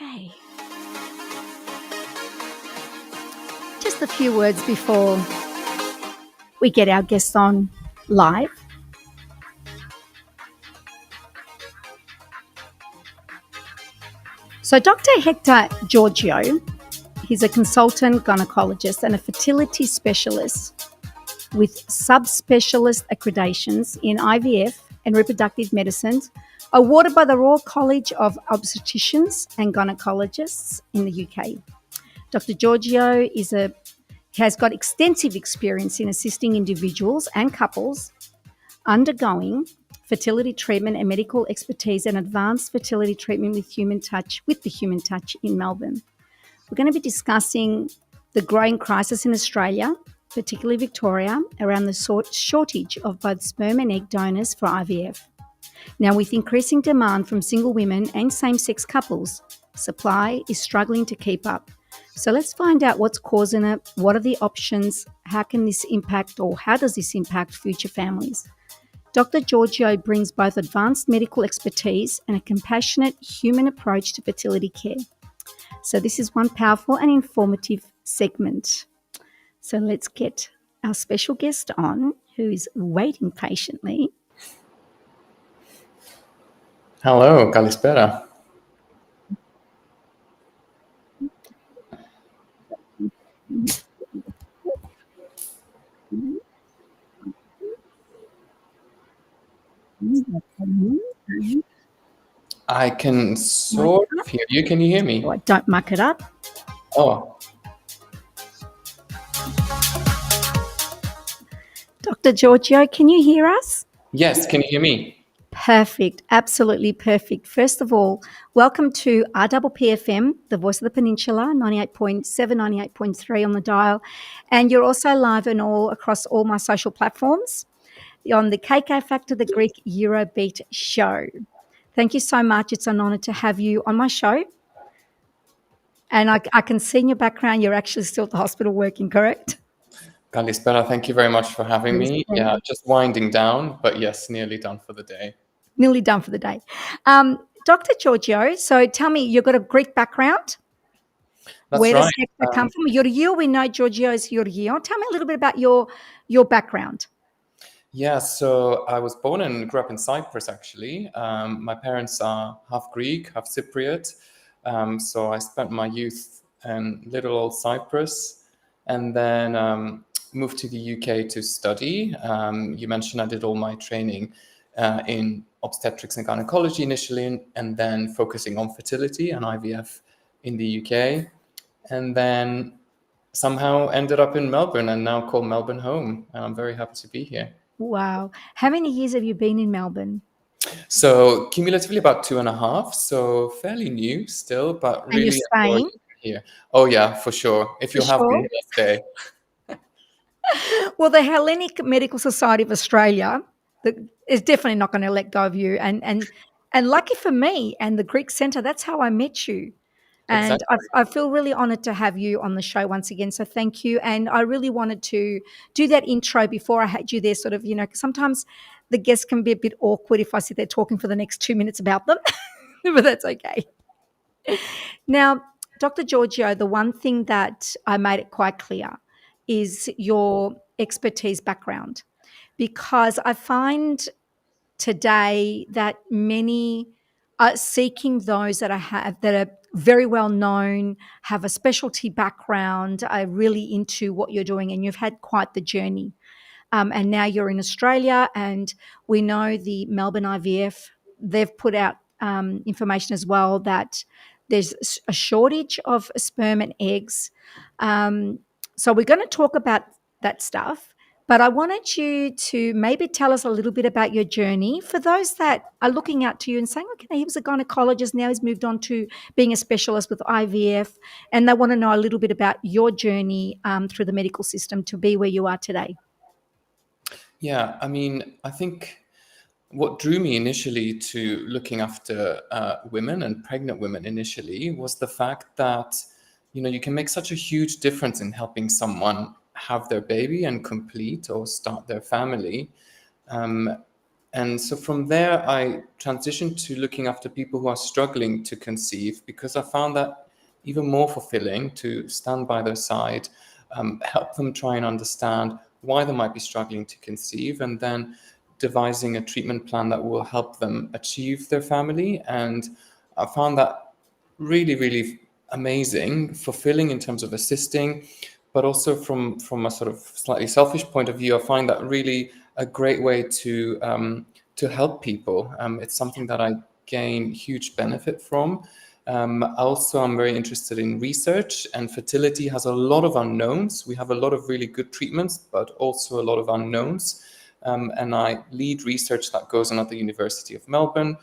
Okay. Just a few words before we get our guests on live. So Dr. HECTOR GEORGIou, he's a consultant gynaecologist and a fertility specialist with subspecialist accreditations in IVF and reproductive medicine, awarded by the Royal College of Obstetricians and Gynaecologists in the UK. Dr. GEORGIou has got extensive experience in assisting individuals and couples undergoing fertility treatment and medical expertise and advanced fertility treatment with the human touch in Melbourne. We're going to be discussing the growing crisis in Australia, particularly Victoria, around the shortage of both sperm and egg donors for IVF. Now, with increasing demand from single women and same-sex couples, supply is struggling to keep up. So let's find out what's causing it, what are the options, how can this impact or how does this impact future families? Dr. GEORGIou brings both advanced medical expertise and a compassionate human approach to fertility care. So this is one powerful and informative segment. So let's get our special guest on, who is waiting patiently. Hello, Kalispera. I can sort of hear you. Can you hear me? Oh, don't muck it up. Oh. Dr. GEORGIou, can you hear us? Yes, can you hear me? Perfect, absolutely perfect. First of all, welcome to RPPFM, the voice of the Peninsula, 98.7, 98.3 on the dial. And you're also live and all across all my social platforms on the KK Factor, the Greek EuroBeat Show. Thank you so much. It's an honour to have you on my show. And I can see in your background you're actually still at the hospital working, correct? Kalispera, thank you very much for having me. Yeah, just winding down, but yes, nearly done for the day. Nearly done for the day. Dr. GEORGIou, so tell me, you've got a Greek background? That's Where right. does HECTOR come from? Georgiou, we know Georgiou is Georgiou. Tell me a little bit about your background. Yeah, so I was born and grew up in Cyprus, actually. My parents are half Greek, half Cypriot. So I spent my youth in little old Cyprus and then moved to the UK to study. You mentioned I did all my training in obstetrics and gynecology initially, and then focusing on fertility and IVF in the UK. And then somehow ended up in Melbourne and now call Melbourne home. And I'm very happy to be here. Wow. How many years have you been in Melbourne? So cumulatively about 2.5. So fairly new still, but And really you're staying here. Oh yeah, for sure. If you have me, I'll stay. Well, the Hellenic Medical Society of Australia is definitely not going to let go of you. And lucky for me and the Greek Centre, that's how I met you. And Exactly. I feel really honoured to have you on the show once again. So thank you. And I really wanted to do that intro before I had you there, sort of, because sometimes the guests can be a bit awkward if I sit there talking for the next 2 minutes about them, but that's okay. Now, Dr. GEORGIou, the one thing that I made it quite clear is your expertise background, because I find today that many are seeking those that are very well known, have a specialty background, are really into what you're doing, and you've had quite the journey. And now you're in Australia, and we know the Melbourne IVF, they've put out information as well that there's a shortage of sperm and eggs. So we're going to talk about that stuff. But I wanted you to maybe tell us a little bit about your journey for those that are looking out to you and saying, okay, he was a gynecologist, now he's moved on to being a specialist with IVF, and they want to know a little bit about your journey through the medical system to be where you are today. Yeah, I mean, I think what drew me initially to looking after women and pregnant women initially was the fact that, you can make such a huge difference in helping someone have their baby and complete or start their family. And so from there, I transitioned to looking after people who are struggling to conceive, because I found that even more fulfilling to stand by their side, help them try and understand why they might be struggling to conceive, and then devising a treatment plan that will help them achieve their family. And I found that really, really amazing, fulfilling in terms of assisting, but also from a sort of slightly selfish point of view, I find that really a great way to help people. It's something that I gain huge benefit from. Also, I'm very interested in research, and fertility has a lot of unknowns. We have a lot of really good treatments, but also a lot of unknowns. And I lead research that goes on at the University of Melbourne,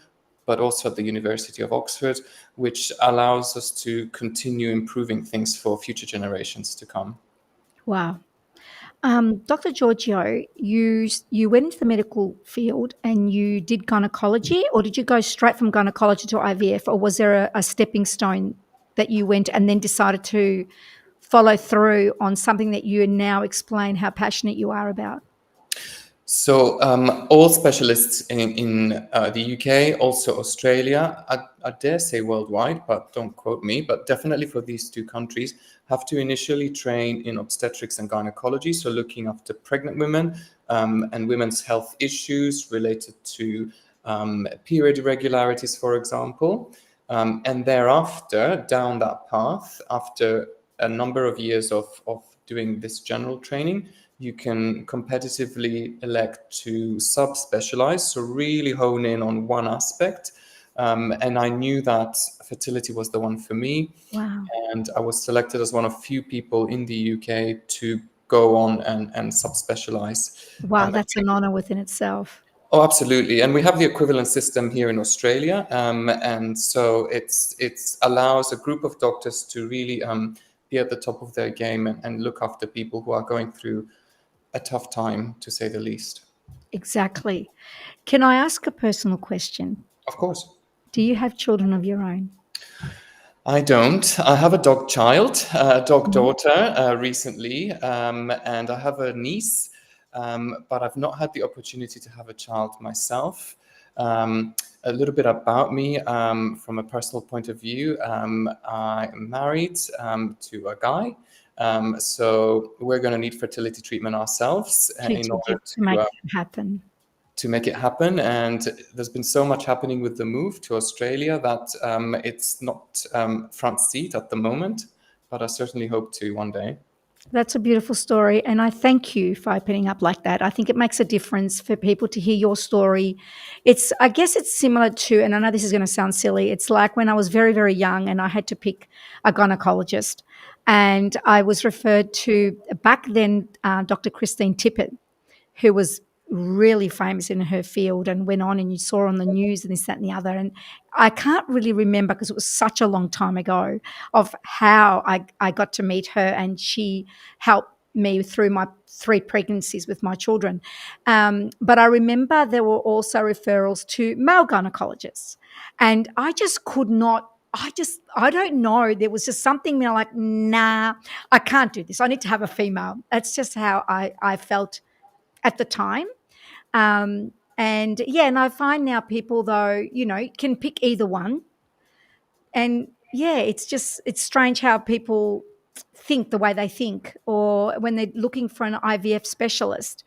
but also at the University of Oxford, which allows us to continue improving things for future generations to come. Wow. Dr. Georgiou, you went into the medical field and you did gynecology, or did you go straight from gynecology to IVF, or was there a stepping stone that you went and then decided to follow through on something that you now explain how passionate you are about? So all specialists in the UK, also Australia, I dare say worldwide, but don't quote me, but definitely for these two countries, have to initially train in obstetrics and gynecology, so looking after pregnant women and women's health issues related to period irregularities, for example. And thereafter, down that path, after a number of years of doing this general training, you can competitively elect to subspecialize, so really hone in on one aspect. And I knew that fertility was the one for me. Wow. And I was selected as one of few people in the UK to go on and subspecialize. Wow, that's an honor within itself. Oh, absolutely. And we have the equivalent system here in Australia. And so it's allows a group of doctors to really be at the top of their game and look after people who are going through a tough time, to say the least. Exactly. Can I ask a personal question? Of course. Do you have children of your own? I don't. I have a dog daughter recently, and I have a niece, but I've not had the opportunity to have a child myself. A little bit about me from a personal point of view. I am married to a guy. So we're going to need fertility treatment ourselves in order to make it happen. To make it happen. And there's been so much happening with the move to Australia that it's not front seat at the moment, but I certainly hope to one day. That's a beautiful story, and I thank you for opening up like that. I think it makes a difference for people to hear your story. I guess it's similar to, and I know this is going to sound silly, it's like when I was very, very young and I had to pick a gynecologist, and I was referred to, back then, Dr. Christine Tippett, who was really famous in her field and went on, and you saw on the news and this, that and the other. And I can't really remember, because it was such a long time ago, of how I got to meet her, and she helped me through my 3 pregnancies with my children. But I remember there were also referrals to male gynecologists, and I just could not, I don't know. There was just something like, nah, I can't do this. I need to have a female. That's just how I felt at the time. And I find now people, though, can pick either one. And it's strange how people think the way they think, or when they're looking for an IVF specialist,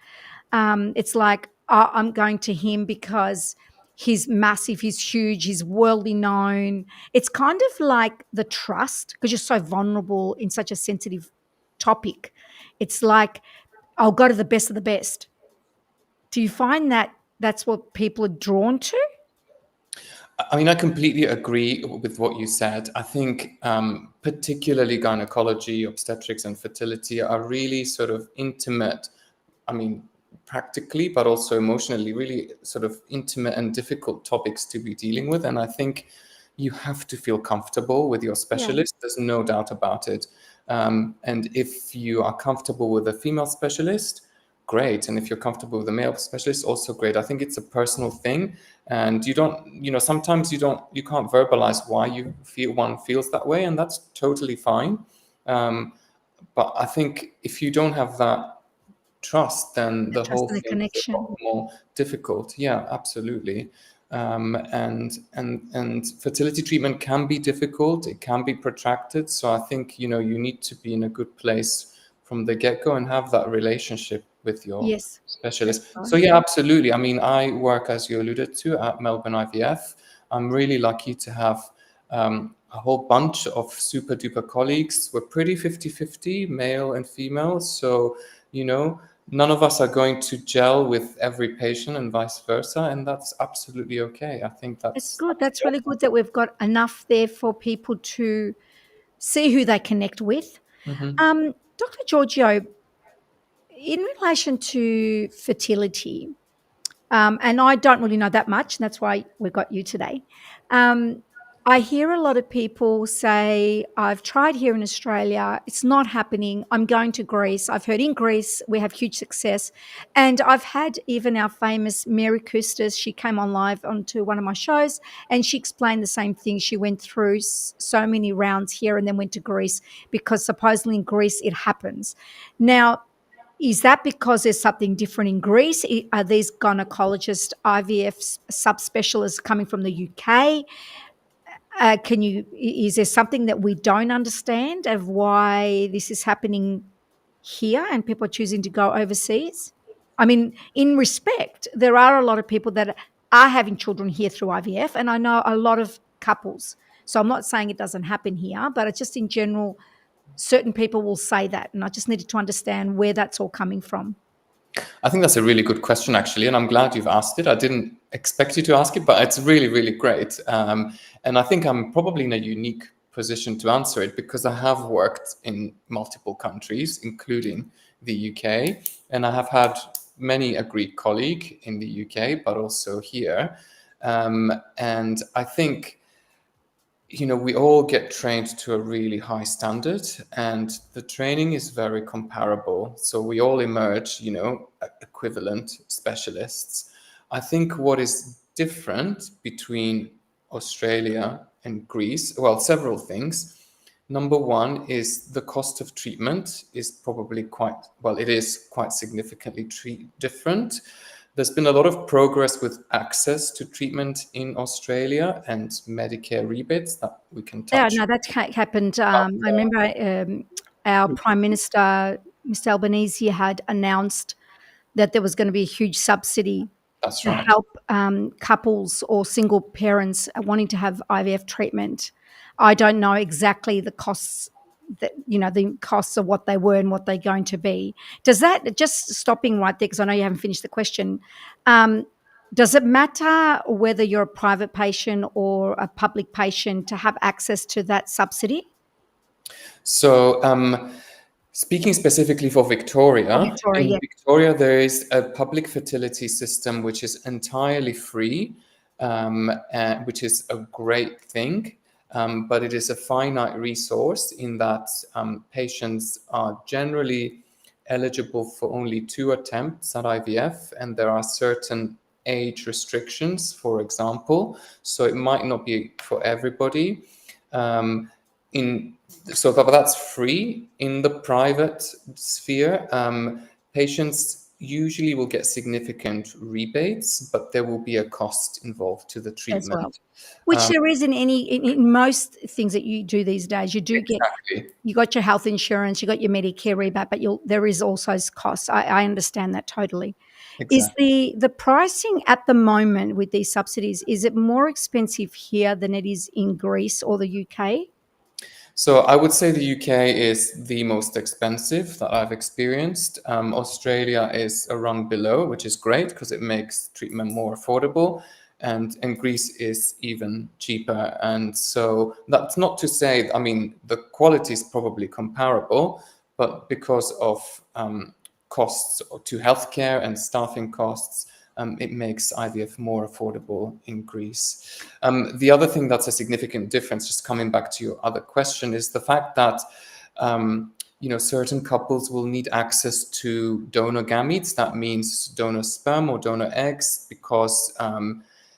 it's like, oh, I'm going to him because he's massive, he's huge, he's worldly known. It's kind of like the trust, because you're so vulnerable in such a sensitive topic. It's like, I'll go to the best of the best. Do you find that that's what people are drawn to? I mean, I completely agree with what you said. I think particularly gynecology, obstetrics, and fertility are really sort of intimate, I mean, practically, but also emotionally, really sort of intimate and difficult topics to be dealing with. And I think you have to feel comfortable with your specialist. There's no doubt about it. And if you are comfortable with a female specialist, great. And if you're comfortable with a male specialist, also great. I think it's a personal thing. And sometimes you can't verbalize why you feel one feels that way. And that's totally fine. But I think if you don't have that trust, then the trust whole and the thing is a connection. lot more difficult. Yeah, absolutely. And fertility treatment can be difficult. It can be protracted. So I think, you need to be in a good place from the get-go and have that relationship with your Yes, specialist. that's right. So yeah, absolutely. I mean, I work, as you alluded to, at Melbourne IVF. I'm really lucky to have a whole bunch of super duper colleagues. We're pretty 50-50, male and female. So, none of us are going to gel with every patient and vice versa. And that's absolutely okay. I think It's that's good. That's really good that we've got enough there for people to see who they connect with. Dr. Giorgio, in relation to fertility, and I don't really know that much, and that's why we've got you today. I hear a lot of people say, I've tried here in Australia, it's not happening. I'm going to Greece. I've heard in Greece we have huge success. And I've had even our famous Mary Kustas, she came on live onto one of my shows and she explained the same thing. She went through so many rounds here and then went to Greece because supposedly in Greece it happens. Now, is that because there's something different in Greece? Are these gynecologists, IVF subspecialists coming from the UK? Is there something that we don't understand of why this is happening here and people are choosing to go overseas? I mean, in respect, there are a lot of people that are having children here through IVF, and I know a lot of couples. So I'm not saying it doesn't happen here, but it's just in general, certain people will say that. And I just needed to understand where that's all coming from. I think that's a really good question, actually, and I'm glad you've asked it. I didn't expect you to ask it, but it's really, really great. And I think I'm probably in a unique position to answer it because I have worked in multiple countries, including the UK, and I have had many a Greek colleague in the UK, but also here. And I think we all get trained to a really high standard and the training is very comparable. So we all emerge, equivalent specialists. I think what is different between Australia and Greece, well, several things. Number one is the cost of treatment is probably it is quite significantly different. There's been a lot of progress with access to treatment in Australia and Medicare rebates that we can Yeah, touch. no, that's happened. I remember our Prime Minister, Mr. Albanese, had announced that there was going to be a huge subsidy That's to right. help couples or single parents wanting to have IVF treatment. I don't know exactly the costs the costs of what they were and what they're going to be. Does that, just stopping right there, because I know you haven't finished the question, does it matter whether you're a private patient or a public patient to have access to that subsidy? So speaking specifically for Victoria, Victoria, in yeah. Victoria, there is a public fertility system which is entirely free, which is a great thing. But it is a finite resource in that patients are generally eligible for only 2 attempts at IVF, and there are certain age restrictions, for example. So it might not be for everybody. But that's free. In the private sphere, patients usually will get significant rebates, but there will be a cost involved to the treatment. As well. Which there is in most things that you do these days. You do Exactly. you got your health insurance, you got your Medicare rebate, but there is also costs. I understand that totally. Exactly. Is the pricing at the moment with these subsidies, is it more expensive here than it is in Greece or the UK? So I would say the UK is the most expensive that I've experienced. Australia is a rung below, which is great because it makes treatment more affordable. And Greece is even cheaper. And so that's not to say, the quality is probably comparable, but because of costs to healthcare and staffing costs, it makes IVF more affordable in Greece. The other thing that's a significant difference, just coming back to your other question, is the fact that certain couples will need access to donor gametes. That means donor sperm or donor eggs, because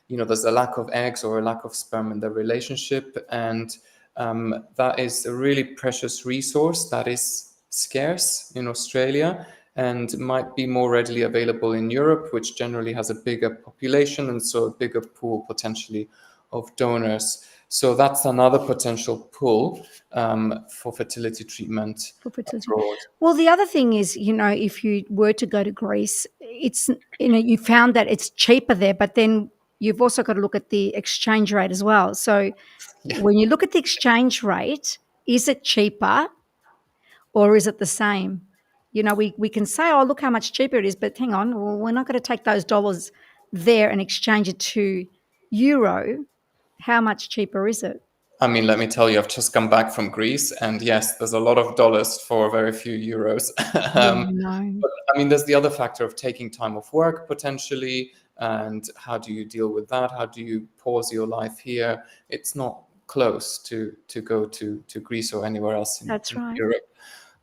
there's a lack of eggs or a lack of sperm in the relationship, and that is a really precious resource that is scarce in Australia. and might be more readily available in Europe, which generally has a bigger population and so a bigger pool potentially of donors. So that's another potential pull for fertility treatment For fertility. abroad. Well, the other thing is, if you were to go to Greece, it's, you found that it's cheaper there, but then you've also got to look at the exchange rate as well. So when you look at the exchange rate, is it cheaper or is it the same? We can say, oh, look how much cheaper it is, but hang on, well, we're not going to take those dollars there and exchange it to euro. How much cheaper is it? I mean, let me tell you, I've just come back from Greece, and yes, there's a lot of dollars for very few euros. Yeah, I know. But I mean, there's the other factor of taking time off work potentially, and how do you deal with that? How do you pause your life here? It's not close to go to Greece or anywhere else in That's right. Europe.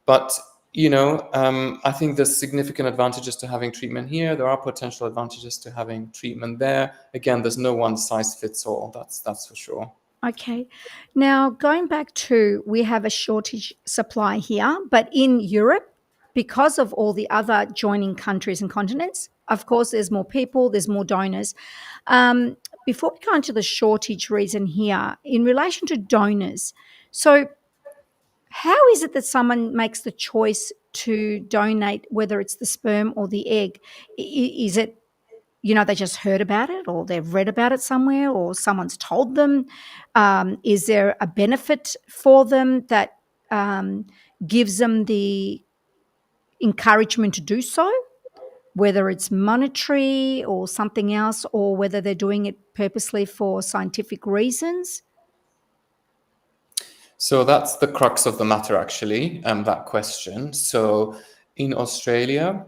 But I think there's significant advantages to having treatment here. There are potential advantages to having treatment there. Again, there's no one size fits all. That's for sure. Okay. Now, going back to, we have a shortage supply here, but in Europe, because of all the other joining countries and continents, of course, there's more people, there's more donors. Before we go into the shortage reason here, in relation to donors, so how is it that someone makes the choice to donate, whether it's the sperm or the egg? Is it, they just heard about it or they've read about it somewhere or someone's told them? Is there a benefit for them that gives them the encouragement to do so, whether it's monetary or something else, or whether they're doing it purposely for scientific reasons? So that's the crux of the matter, actually, that question. So in Australia,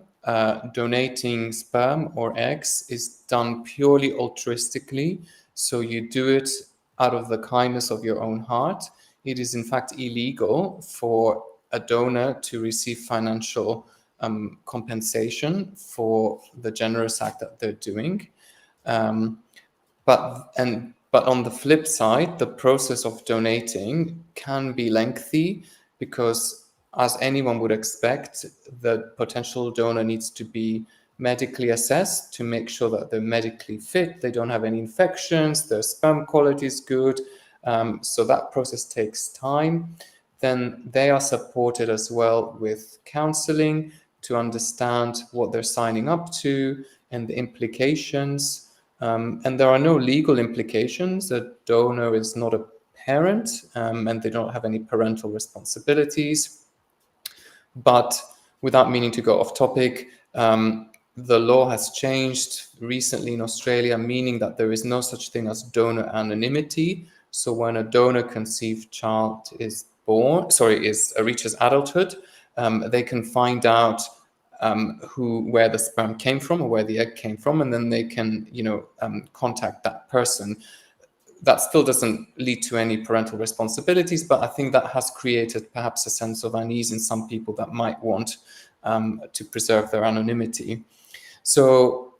donating sperm or eggs is done purely altruistically. So you do it out of the kindness of your own heart. It is, in fact, illegal for a donor to receive financial compensation for the generous act that they're doing. But on the flip side, the process of donating can be lengthy because, as anyone would expect, the potential donor needs to be medically assessed to make sure that they're medically fit, they don't have any infections, their sperm quality is good. So that process takes time. Then they are supported as well with counseling to understand what they're signing up to and the implications. And there are no legal implications. A donor is not a parent, and they don't have any parental responsibilities. But without meaning to go off topic, the law has changed recently in Australia, meaning that there is no such thing as donor anonymity. So when a donor conceived child reaches adulthood, they can find out where the sperm came from or where the egg came from, and then they can, contact that person. That still doesn't lead to any parental responsibilities, but I think that has created perhaps a sense of unease in some people that might want to preserve their anonymity. So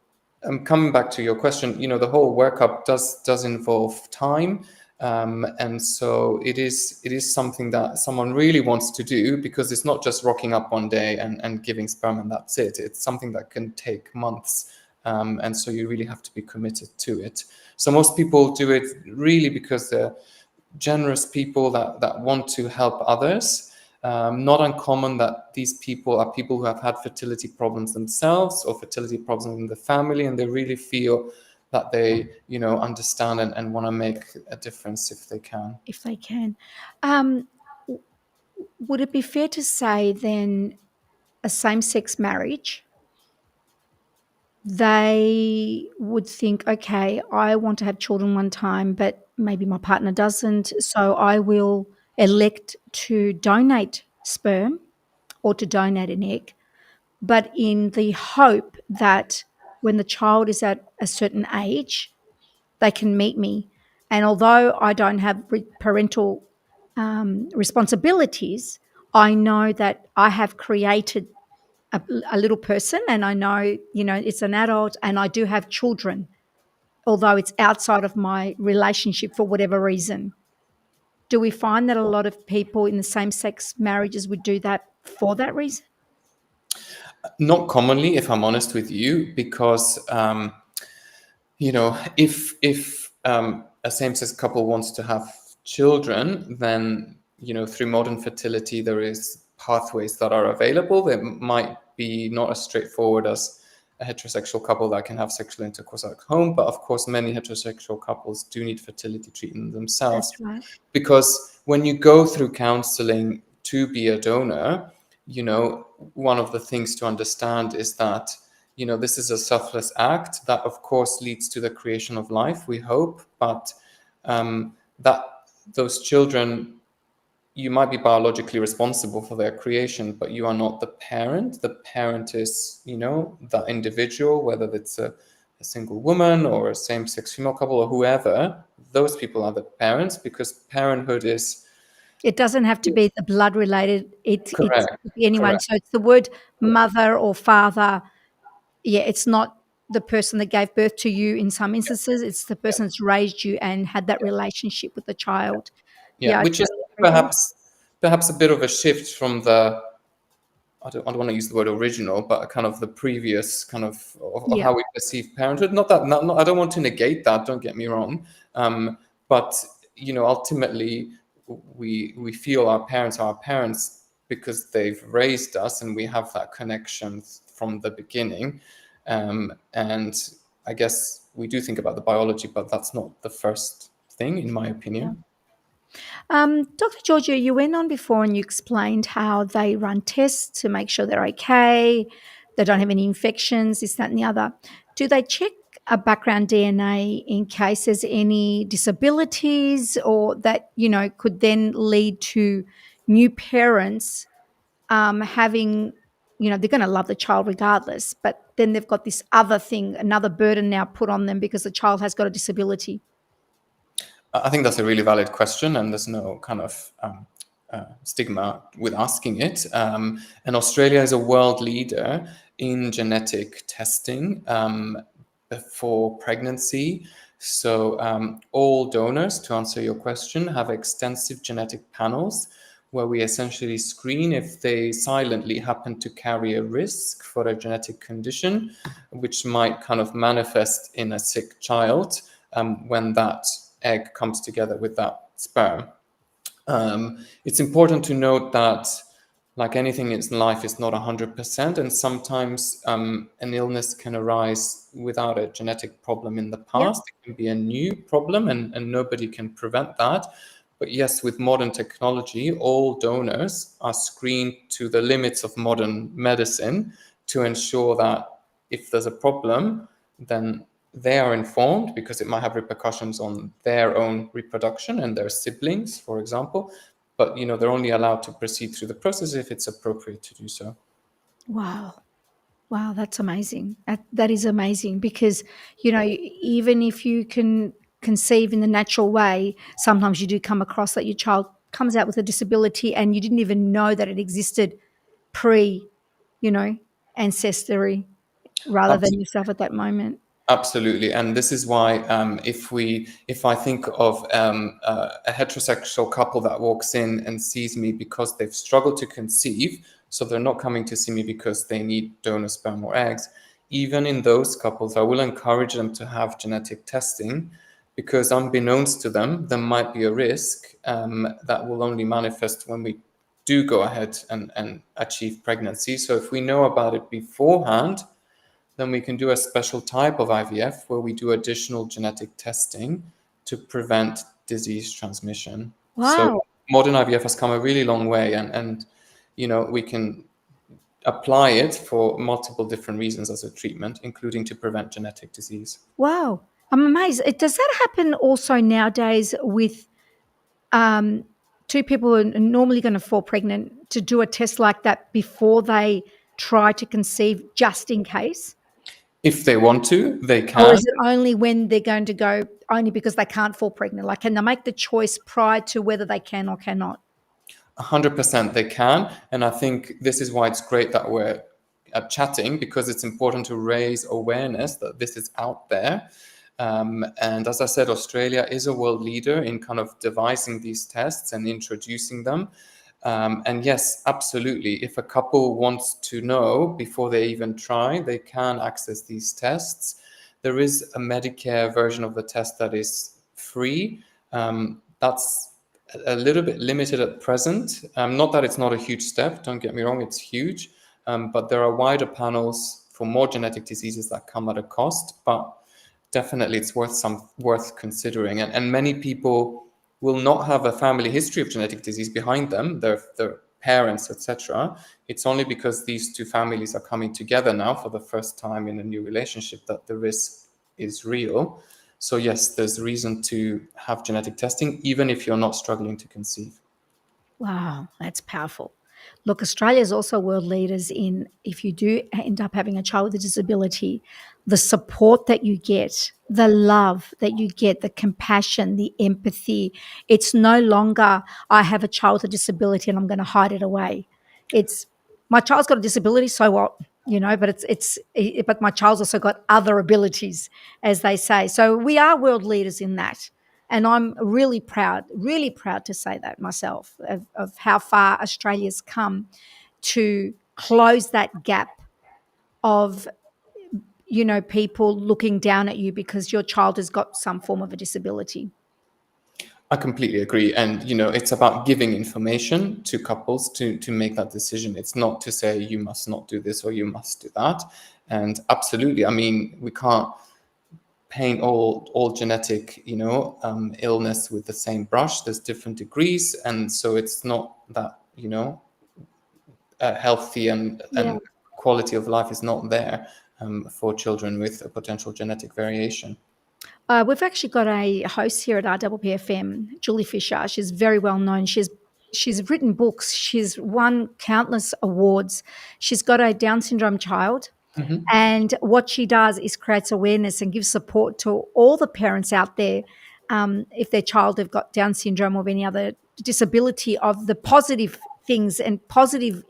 coming back to your question, the whole workup does involve time. And so it is something that someone really wants to do, because it's not just rocking up one day and giving sperm and that's it. It's something that can take months. And so you really have to be committed to it. So most people do it really because they're generous people that want to help others. Not uncommon that these people are people who have had fertility problems themselves or fertility problems in the family, and they really feel that they, understand and want to make a difference if they can. If they can. Would it be fair to say then a same-sex marriage, they would think, okay, I want to have children one time, but maybe my partner doesn't, so I will elect to donate sperm or to donate an egg, but in the hope that when the child is at a certain age, they can meet me. And although I don't have parental responsibilities, I know that I have created a little person, and I know, it's an adult, and I do have children, although it's outside of my relationship for whatever reason. Do we find that a lot of people in the same-sex marriages would do that for that reason? Not commonly, if I'm honest with you, because if a same-sex couple wants to have children, then through modern fertility there is pathways that are available. They might be not as straightforward as a heterosexual couple that can have sexual intercourse at home, but of course many heterosexual couples do need fertility treatment themselves. That's right. Because when you go through counseling to be a donor, one of the things to understand is that this is a selfless act that of course leads to the creation of life, we hope, but that those children, you might be biologically responsible for their creation, but you are not the parent. The parent is, the individual, whether it's a single woman or a same-sex female couple or whoever. Those people are the parents, because parenthood is... It doesn't have to be the blood related. It could be anyone. Correct. So it's the word mother or father. Yeah, it's not the person that gave birth to you in some instances. It's the person that's raised you and had that relationship with the child. Yeah, I which is totally agree there. perhaps a bit of a shift from the, I don't want to use the word original, but kind of the previous kind of Yeah. how we perceive parenthood. Not that, I don't want to negate that, don't get me wrong. But, ultimately, we feel our parents are our parents because they've raised us and we have that connection from the beginning. And I guess we do think about the biology, but that's not the first thing, in my opinion. Dr. Georgiou, you went on before and you explained how they run tests to make sure they're okay, they don't have any infections, this, that, and the other. Do they check a background DNA in case there's any disabilities or that, could then lead to new parents having, they're going to love the child regardless, but then they've got this other thing, another burden now put on them because the child has got a disability? I think that's a really valid question, and there's no kind of stigma with asking it. And Australia is a world leader in genetic testing for pregnancy. So all donors, to answer your question, have extensive genetic panels where we essentially screen if they silently happen to carry a risk for a genetic condition, which might kind of manifest in a sick child when that egg comes together with that sperm. It's important to note that, like anything in life, is not 100%, and sometimes an illness can arise without a genetic problem in the past. Yep. It can be a new problem, and nobody can prevent that. But yes, with modern technology, all donors are screened to the limits of modern medicine to ensure that if there's a problem, then they are informed, because it might have repercussions on their own reproduction and their siblings, for example. But, they're only allowed to proceed through the process if it's appropriate to do so. Wow. Wow, that's amazing. That is amazing because, even if you can conceive in the natural way, sometimes you do come across that your child comes out with a disability and you didn't even know that it existed pre, ancestry rather than yourself at that moment. Absolutely, and this is why if I think of a heterosexual couple that walks in and sees me because they've struggled to conceive, so they're not coming to see me because they need donor sperm or eggs, even in those couples, I will encourage them to have genetic testing, because unbeknownst to them, there might be a risk that will only manifest when we do go ahead and achieve pregnancy. So if we know about it beforehand, then we can do a special type of IVF where we do additional genetic testing to prevent disease transmission. Wow. So modern IVF has come a really long way, and we can apply it for multiple different reasons as a treatment, including to prevent genetic disease. Wow. I'm amazed. Does that happen also nowadays with two people who are normally going to fall pregnant to do a test like that before they try to conceive, just in case? If they want to, they can. Or is it only when they're going to go, only because they can't fall pregnant? Like, can they make the choice prior to whether they can or cannot? 100% they can. And I think this is why it's great that we're chatting, because it's important to raise awareness that this is out there. And as I said, Australia is a world leader in kind of devising these tests and introducing them. And yes, absolutely. If a couple wants to know before they even try, they can access these tests. There is a Medicare version of the test that is free. That's a little bit limited at present. Not that it's not a huge step, don't get me wrong, it's huge. But there are wider panels for more genetic diseases that come at a cost. But definitely it's worth considering. And many people will not have a family history of genetic disease behind them, their parents, etc. It's only because these two families are coming together now for the first time in a new relationship that the risk is real. So yes, there's reason to have genetic testing, even if you're not struggling to conceive. Wow, that's powerful. Look, Australia is also world leaders in, if you do end up having a child with a disability, the support that you get, the love that you get, the compassion, the empathy. It's no longer, I have a child with a disability and I'm going to hide it away. It's, my child's got a disability, so what? But my child's also got other abilities, as they say. So we are world leaders in that. And I'm really proud to say that myself, of how far Australia's come to close that gap of, people looking down at you because your child has got some form of a disability. I completely agree. And, it's about giving information to couples to make that decision. It's not to say you must not do this or you must do that. And absolutely, I mean, we can't paint all genetic, illness with the same brush. There's different degrees. And so it's not that, healthy and quality of life is not there for children with a potential genetic variation. We've actually got a host here at RPPFM, Julie Fisher. She's very well known. She's written books. She's won countless awards. She's got a Down syndrome child. Mm-hmm. And what she does is creates awareness and gives support to all the parents out there, if their child have got Down syndrome or any other disability, of the positive things and positive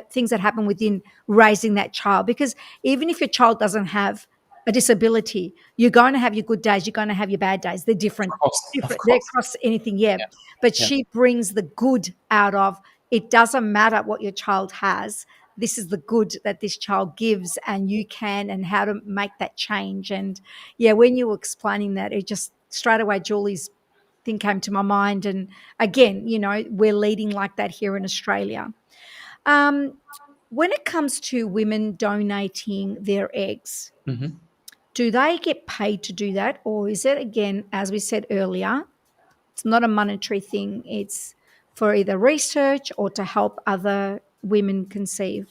things that happen within raising that child. Because even if your child doesn't have a disability, you're going to have your good days, you're going to have your bad days. They're different. Of They're course. across anything, But she brings the good out of it. Doesn't matter what your child has. This is the good that this child gives, and you can, and how to make that change. And when you were explaining that, it just straight away Julie's thing came to my mind. And again, we're leading like that here in Australia. When it comes to women donating their eggs, Mm-hmm. do they get paid to do that? Or is it, again, as we said earlier, it's not a monetary thing. It's for either research or to help other women conceive?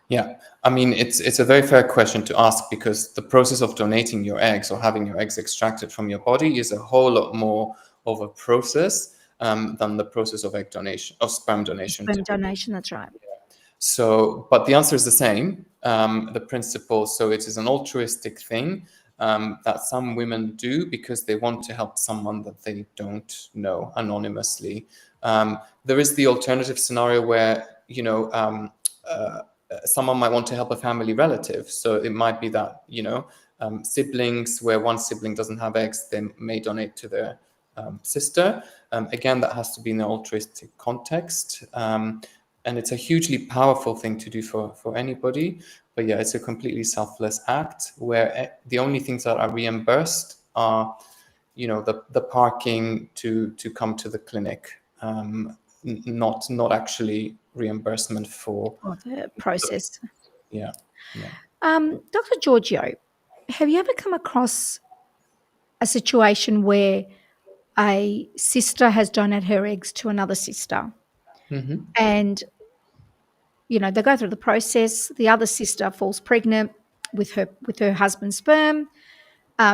Yeah, I mean, it's a very fair question to ask, because the process of donating your eggs or having your eggs extracted from your body is a whole lot more of a process than the process of egg donation, of sperm donation. Sperm donation, that's right. So, but the answer is the same. The principle, so it is an altruistic thing that some women do because they want to help someone that they don't know anonymously. There is the alternative scenario where, someone might want to help a family relative. So it might be that, siblings, where one sibling doesn't have eggs, they may donate to their sister. Again, that has to be in an altruistic context. And it's a hugely powerful thing to do for anybody. But yeah, it's a completely selfless act where the only things that are reimbursed are, the parking to come to the clinic, not actually reimbursement for the process. Yeah. Dr. Georgiou, have you ever come across a situation where a sister has donated her eggs to another sister, Mm-hmm. and they go through the process, the other sister falls pregnant with her husband's sperm,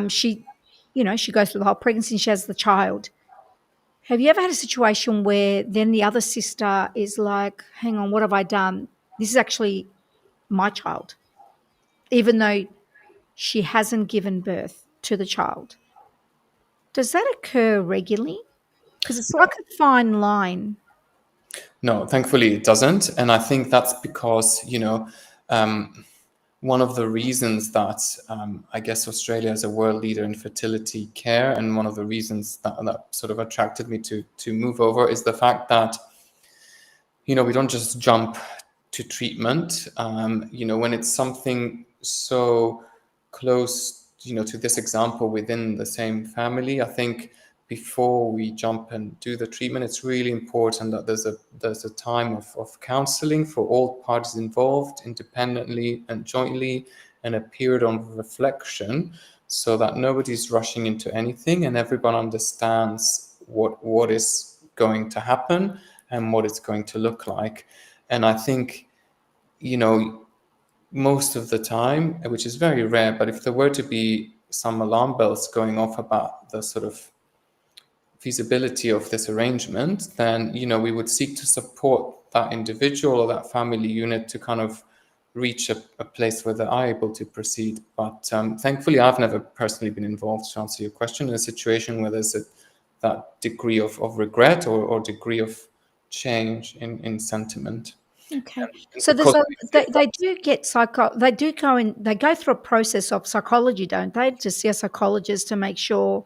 she goes through the whole pregnancy and she has the child. Have you ever had a situation where then the other sister is like, hang on, what have I done? This is actually my child, even though she hasn't given birth to the child? Does that occur regularly? Because it's like a fine line. No, thankfully it doesn't. And I think that's because, one of the reasons that I guess Australia is a world leader in fertility care, and one of the reasons that sort of attracted me to move over, is the fact that we don't just jump to treatment. When it's something so close, to this example within the same family, I think before we jump and do the treatment, it's really important that there's a time of counseling for all parties involved, independently and jointly, and a period of reflection, so that nobody's rushing into anything and everyone understands what is going to happen and what it's going to look like. And I think, most of the time, which is very rare, but if there were to be some alarm bells going off about the sort of feasibility of this arrangement, then, we would seek to support that individual or that family unit to kind of reach a place where they are able to proceed. But thankfully, I've never personally been involved, to answer your question, in a situation where there's that degree of regret or degree of change in sentiment. Okay, so they do get they go through a process of psychology, don't they, to see a psychologist to make sure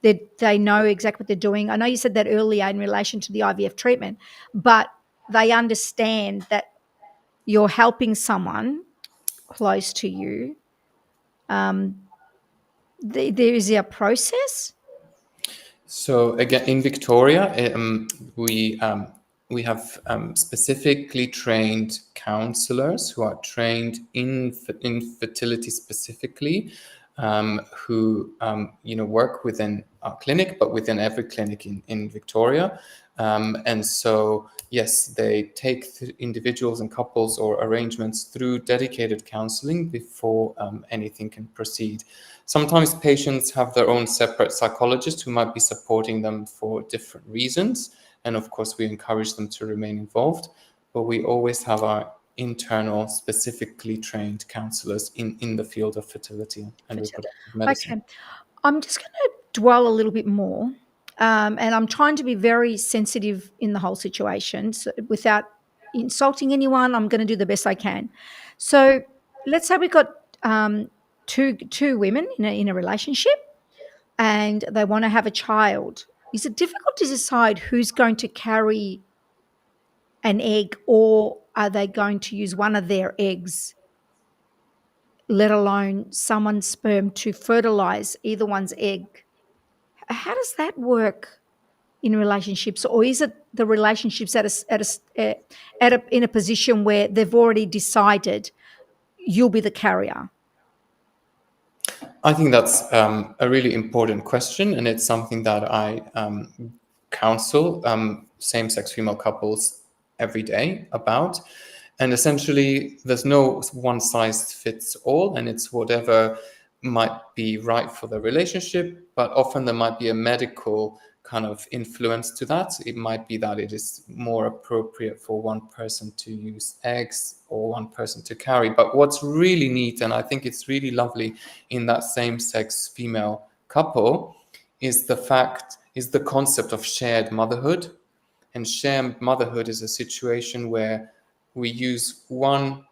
that they know exactly what they're doing. I know you said that earlier in relation to the IVF treatment, but they understand that you're helping someone close to you. There is a process. So again, in Victoria, we have specifically trained counselors who are trained in fertility specifically, who work within our clinic, but within every clinic in Victoria. And so, yes, they take individuals and couples or arrangements through dedicated counseling before anything can proceed. Sometimes patients have their own separate psychologist who might be supporting them for different reasons. And of course, we encourage them to remain involved. But we always have our internal, specifically trained counselors in the field of fertility and reproductive medicine. Okay. I'm just going to dwell a little bit more. And I'm trying to be very sensitive in the whole situation. So without insulting anyone, I'm going to do the best I can. So let's say we've got two women in a relationship and they want to have a child. Is it difficult to decide who's going to carry an egg, or are they going to use one of their eggs, let alone someone's sperm, to fertilize either one's egg? How does that work in relationships, or is it the relationships in a position where they've already decided you'll be the carrier? I think that's a really important question, and it's something that I counsel same-sex female couples every day about. And essentially, there's no one-size-fits-all, and it's whatever might be right for the relationship, but often there might be a medical kind of influence to that. It might be that it is more appropriate for one person to use eggs or one person to carry. But what's really neat, and I think it's really lovely in that same-sex female couple, is the concept of shared motherhood. And shared motherhood is a situation where we use one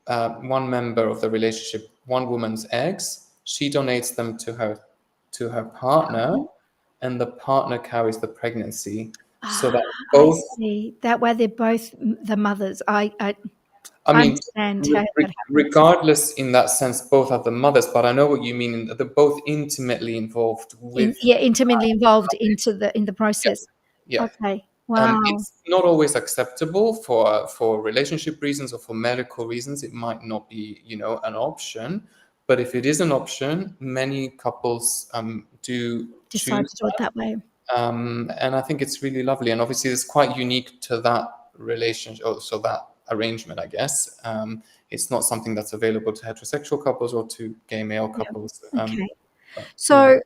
member of the relationship, one woman's eggs. She donates them to her partner, and the partner carries the pregnancy. So that both, I see. That way they're both the mothers. I mean, understand how that happens. regardless, in that sense, both are the mothers. But I know what you mean. They're both intimately involved with. Intimately involved in the process. Yeah. Okay. Wow. It's not always acceptable for relationship reasons or for medical reasons. It might not be, an option. But if it is an option, many couples do Decide to do it that way. And I think it's really lovely. And obviously, it's quite unique to that relationship, so that arrangement, I guess. It's not something that's available to heterosexual couples or to gay male couples. Okay. So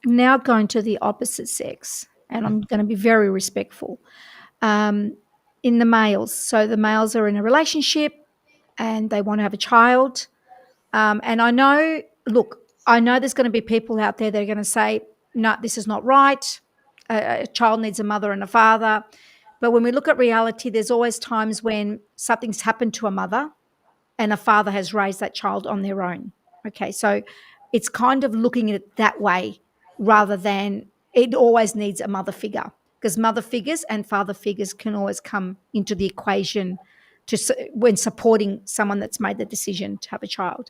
now going to the opposite sex, and I'm going to be very respectful. In the males, so the males are in a relationship and they want to have a child. And I know there's going to be people out there that are going to say, no, this is not right. A child needs a mother and a father. But when we look at reality, there's always times when something's happened to a mother and a father has raised that child on their own. Okay, so it's kind of looking at it that way rather than it always needs a mother figure. because mother figures and father figures can always come into the equation when supporting someone that's made the decision to have a child.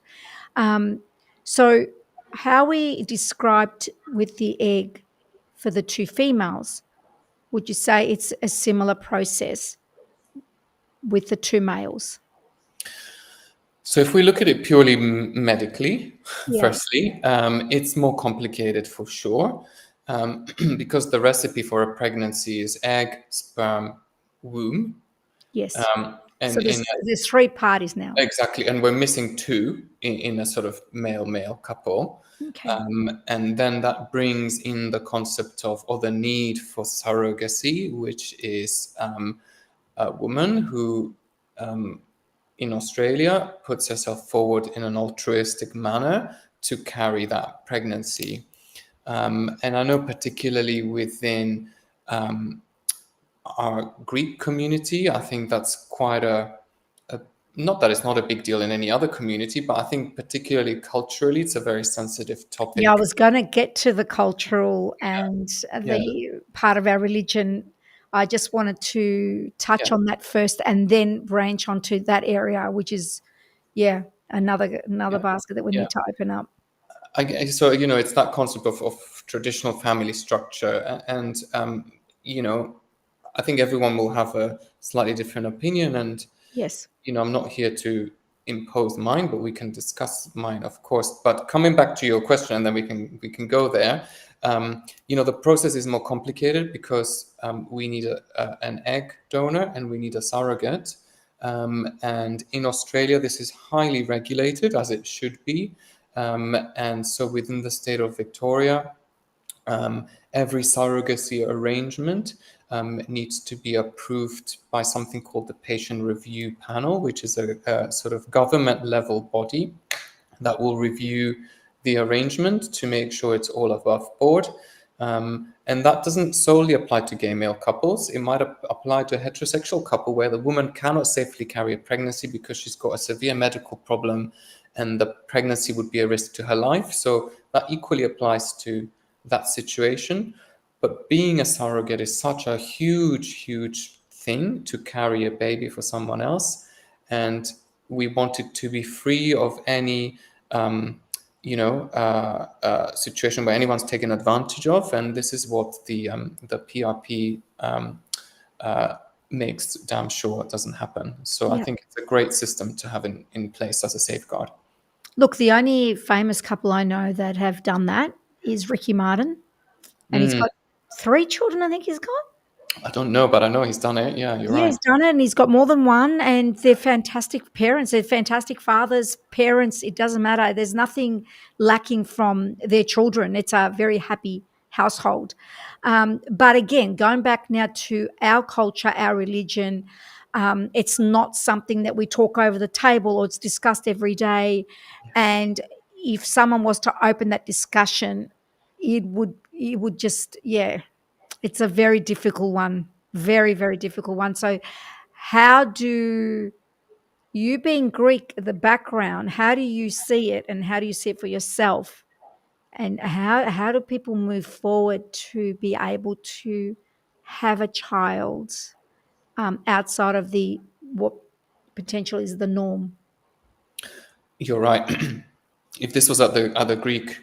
So how we described with the egg for the two females, would you say it's a similar process with the two males? So if we look at it purely medically, Yeah. firstly, it's more complicated for sure, because the recipe for a pregnancy is egg, sperm, womb. Yes. And So there's three parties now. exactly, and we're missing two in a sort of male-male couple. Okay. And then that brings in the concept of, or the need for surrogacy, which is a woman who in Australia puts herself forward in an altruistic manner to carry that pregnancy. And I know particularly within our Greek community, I think that's quite not that it's not a big deal in any other community, but I think particularly culturally, it's a very sensitive topic. Yeah, I was going to get to the cultural and the part of our religion. I just wanted to touch on that first and then branch onto that area, which is, another basket that we need to open up. So, it's that concept of traditional family structure. And, I think everyone will have a slightly different opinion. And, yes, I'm not here to impose mine, but we can discuss mine, of course. But coming back to your question, and then we can go there. The process is more complicated because we need an egg donor and we need a surrogate. And in Australia, this is highly regulated, as it should be. And so within the state of Victoria, every surrogacy arrangement needs to be approved by something called the Patient Review Panel, which is a sort of government level body that will review the arrangement to make sure it's all above board. And that doesn't solely apply to gay male couples. It might apply to a heterosexual couple where the woman cannot safely carry a pregnancy because she's got a severe medical problem and the pregnancy would be a risk to her life. So that equally applies to that situation. But being a surrogate is such a huge, huge thing to carry a baby for someone else. And we want it to be free of any situation where anyone's taken advantage of, and this is what the PRP makes damn sure it doesn't happen. So I think it's a great system to have in place as a safeguard. Look, the only famous couple I know that have done that is Ricky Martin, and he's got 3 children, I think he's got. I don't know, but I know he's done it. Yeah, you're right. He's done it, and he's got more than one, and they're fantastic parents. They're fantastic fathers, parents. It doesn't matter. There's nothing lacking from their children. It's a very happy household. But again, going back now to our culture, our religion, it's not something that we talk over the table or it's discussed every day. And if someone was to open that discussion, it would just, it's a very difficult one. Very, very difficult one. So how do you, being Greek, the background, how do you see it and how do you see it for yourself? And how do people move forward to be able to have a child outside of what potentially is the norm? You're right. If this was at the Greek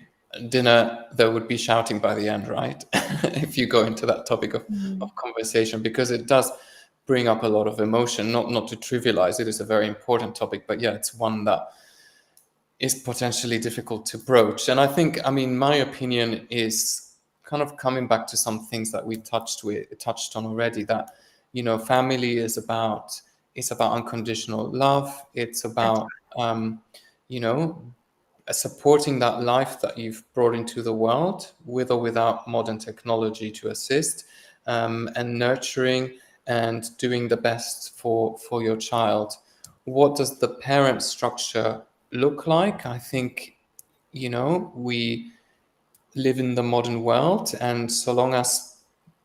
dinner, there would be shouting by the end, right? If you go into that topic of conversation, because it does bring up a lot of emotion, not to trivialize it. It's a very important topic, but it's one that is potentially difficult to broach. And I think, my opinion is kind of coming back to some things that we touched on already, that, family is about unconditional love. It's about, supporting that life that you've brought into the world with or without modern technology to assist, and nurturing and doing the best for your child. What does the parent structure look like? I think, we live in the modern world, and so long as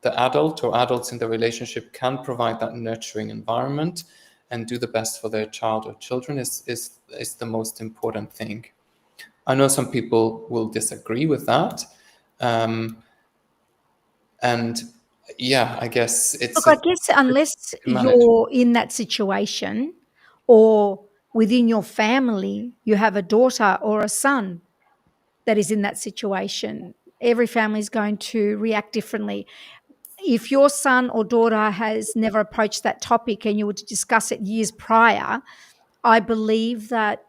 the adult or adults in the relationship can provide that nurturing environment and do the best for their child or children is the most important thing. I know some people will disagree with that. And Yeah, I guess Look, it's I a guess unless to manage. you're in that situation or within your family, you have a daughter or a son that is in that situation, every family is going to react differently. If your son or daughter has never approached that topic and you were to discuss it years prior, I believe that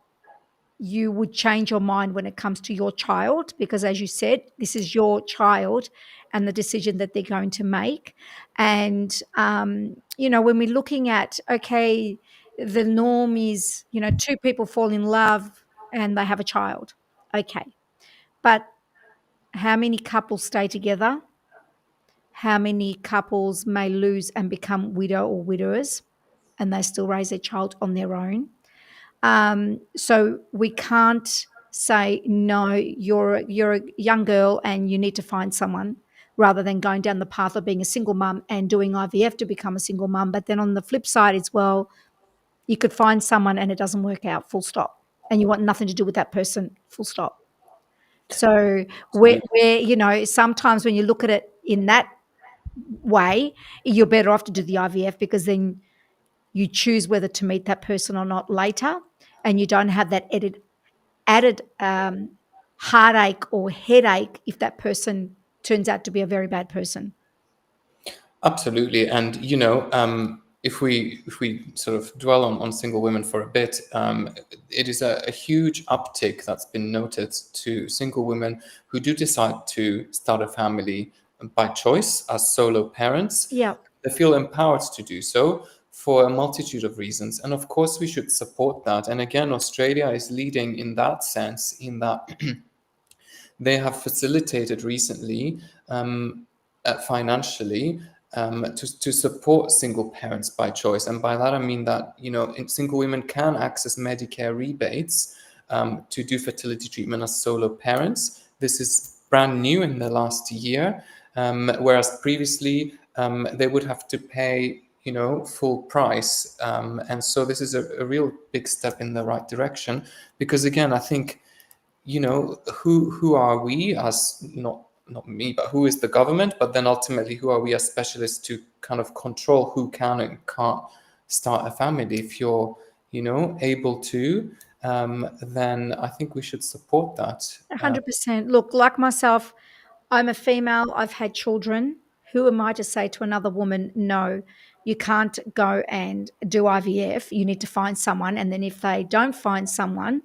you would change your mind when it comes to your child, because as you said, this is your child and the decision that they're going to make. And when we're looking at, okay, the norm is, two people fall in love and they have a child. Okay, but how many couples stay together? How many couples may lose and become widow or widowers and they still raise their child on their own? So we can't say, no, you're a young girl and you need to find someone, rather than going down the path of being a single mum and doing IVF to become a single mum. But then on the flip side as well, you could find someone and it doesn't work out, full stop. And you want nothing to do with that person, full stop. So sometimes when you look at it in that way, you're better off to do the IVF, because then you choose whether to meet that person or not later, and you don't have that added heartache or headache if that person turns out to be a very bad person. Absolutely, and if we sort of dwell on single women for a bit, it is a huge uptick that's been noted to single women who do decide to start a family by choice as solo parents. Yeah. They feel empowered to do so for a multitude of reasons, and of course we should support that. And again, Australia is leading in that sense, in that they have facilitated recently financially to support single parents by choice. And by that I mean that single women can access Medicare rebates to do fertility treatment as solo parents. This is brand new in the last year, whereas previously they would have to pay full price. And so this is a real big step in the right direction, because again, I think who are we as, not me, but who is the government, but then ultimately who are we as specialists to kind of control who can and can't start a family? If you're able to, then I think we should support that. 100%. Look, like myself, I'm a female, I've had children. Who am I to say to another woman, no, you can't go and do IVF, you need to find someone? And then if they don't find someone,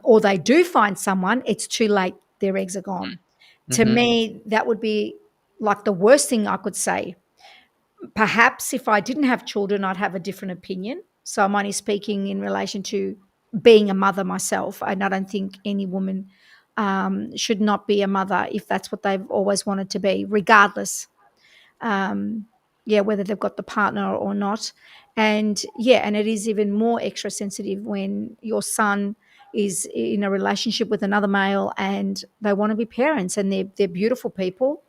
or they do find someone, it's too late, their eggs are gone. To me, that would be like the worst thing I could say. Perhaps if I didn't have children, I'd have a different opinion. So I'm only speaking in relation to being a mother myself. And I don't think any woman should not be a mother if that's what they've always wanted to be, regardless. Whether they've got the partner or not. And it is even more extra sensitive when your son is in a relationship with another male and they want to be parents, and they're beautiful people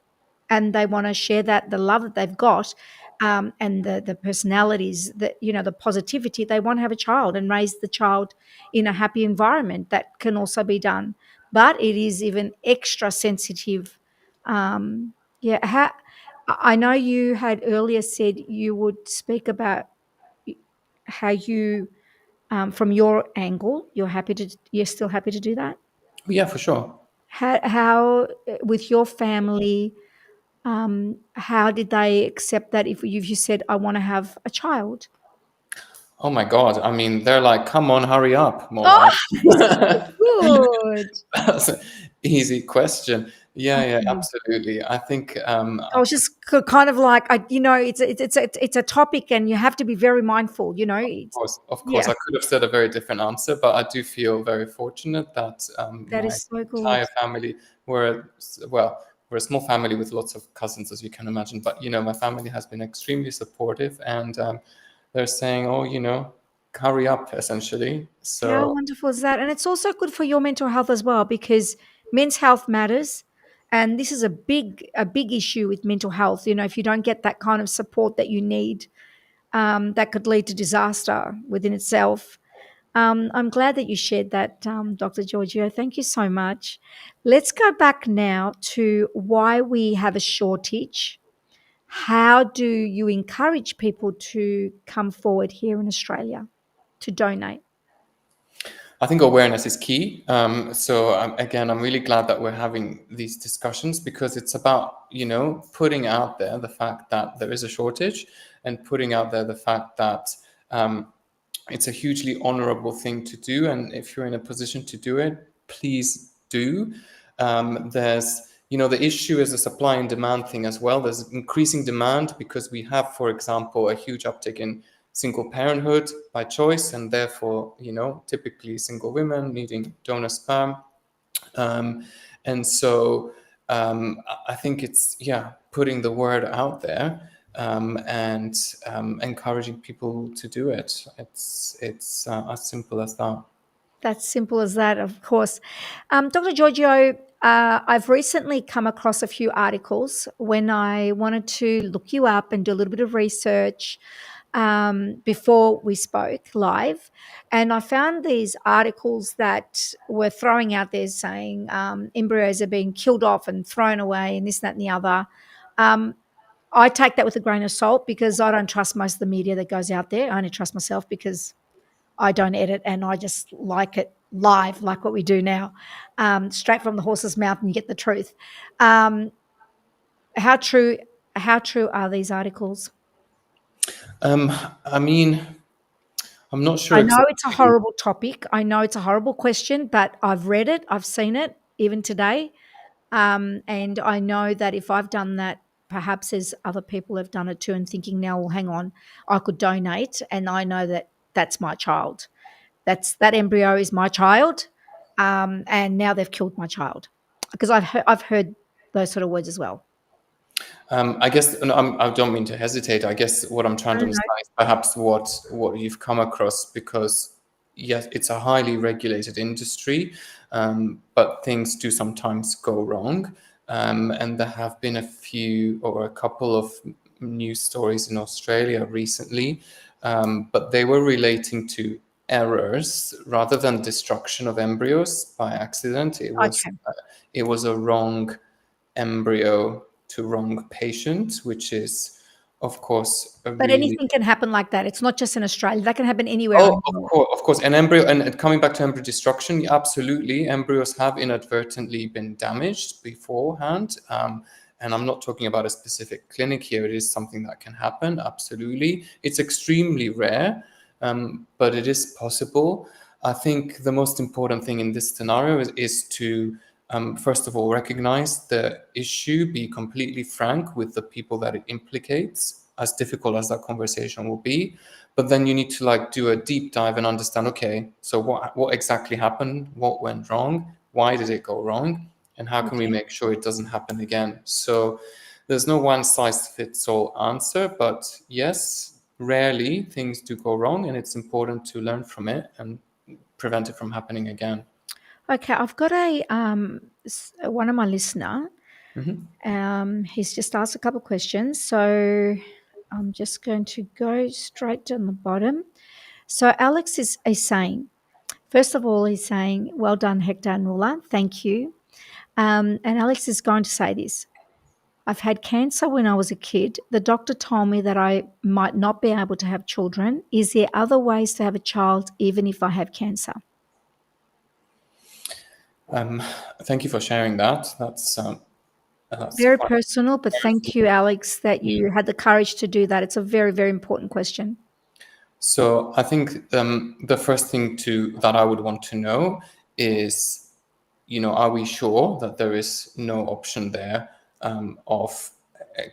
and they want to share the love that they've got, and the personalities, that the positivity. They want to have a child and raise the child in a happy environment. That can also be done, but it is even extra sensitive. I know you had earlier said you would speak about how you, from your angle, you're still happy to do that. Yeah, for sure. How with your family, how did they accept that if you said, I want to have a child? Oh my God. I mean, they're like, come on, hurry up, more Oh, like. good. That's an easy question. Yeah, Okay. absolutely. I think I was just kind of like, it's a topic and you have to be very mindful, of course, Yeah, I could have said a very different answer, but I do feel very fortunate that that my is so good. entire family we're a small family with lots of cousins, as you can imagine. But my family has been extremely supportive, and they're saying, "Oh, hurry up," essentially. How So wonderful is that? And it's also good for your mental health as well, because men's health matters. And this is a big issue with mental health. If you don't get that kind of support that you need, that could lead to disaster within itself. I'm glad that you shared that, Dr. Giorgio. Thank you so much. Let's go back now to why we have a shortage how do you encourage people to come forward here in Australia to donate? I think awareness is key. Again, I'm really glad that we're having these discussions, because it's about, putting out there the fact that there is a shortage, and putting out there the fact that it's a hugely honorable thing to do. And if you're in a position to do it, please do. The issue is a supply and demand thing as well. There's increasing demand because we have, for example, a huge uptick in single parenthood by choice, and therefore, typically single women needing donor sperm. I think it's, putting the word out there, and encouraging people to do it. It's as simple as that. That's simple as that, of course. Dr. Georgiou, I've recently come across a few articles when I wanted to look you up and do a little bit of research before we spoke live. And I found these articles that were throwing out there saying embryos are being killed off and thrown away and this, that, and the other. I take that with a grain of salt because I don't trust most of the media that goes out there. I only trust myself because I don't edit and I just like it live, like what we do now, straight from the horse's mouth, and you get the truth. How true are these articles? I'm not sure. I know it's a horrible topic. I know it's a horrible question, but I've read it. I've seen it even today. And I know that if I've done that, perhaps there's other people have done it too and thinking now, well, hang on, I could donate. And I know that that's my child. That embryo is my child. And now they've killed my child, because I've heard those sort of words as well. I guess I don't mean to hesitate. I guess what I'm trying to understand is perhaps what you've come across, because yes, it's a highly regulated industry, but things do sometimes go wrong. And there have been a couple of news stories in Australia recently, but they were relating to errors rather than destruction of embryos by accident. It was a wrong embryo to wrong patient, which is, of course, but anything can happen like that. It's not just in Australia. That can happen anywhere. Of course. An embryo, and coming back to embryo destruction, absolutely, embryos have inadvertently been damaged beforehand. And I'm not talking about a specific clinic here. It is something that can happen, absolutely. It's extremely rare, but it is possible. I think the most important thing in this scenario is to first of all, recognize the issue, be completely frank with the people that it implicates, as difficult as that conversation will be. But then you need to do a deep dive and understand, okay, so what exactly happened? What went wrong? Why did it go wrong? And how can we make sure it doesn't happen again? So there's no one size fits all answer, but yes, rarely things do go wrong, and it's important to learn from it and prevent it from happening again. Okay, I've got one of my listener. He's just asked a couple of questions, so I'm just going to go straight down the bottom. So Alex is saying, first of all, he's saying, well done, Hector and Roula, thank you. And Alex is going to say this: I've had cancer when I was a kid. The doctor told me that I might not be able to have children. Is there other ways to have a child even if I have cancer? Thank you for sharing that. That's very personal, but thank you, Alex, that you had the courage to do that. It's a very, very important question. So I think the first thing that I would want to know is, are we sure that there is no option there of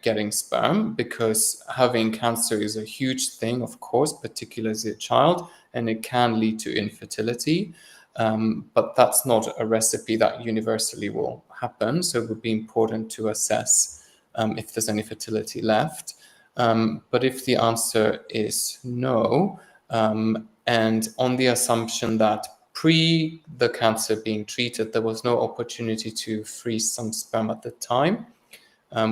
getting sperm? Because having cancer is a huge thing, of course, particularly as a child, and it can lead to infertility. But that's not a recipe that universally will happen. So it would be important to assess if there's any fertility left. But if the answer is no, and on the assumption that pre the cancer being treated, there was no opportunity to freeze some sperm at the time,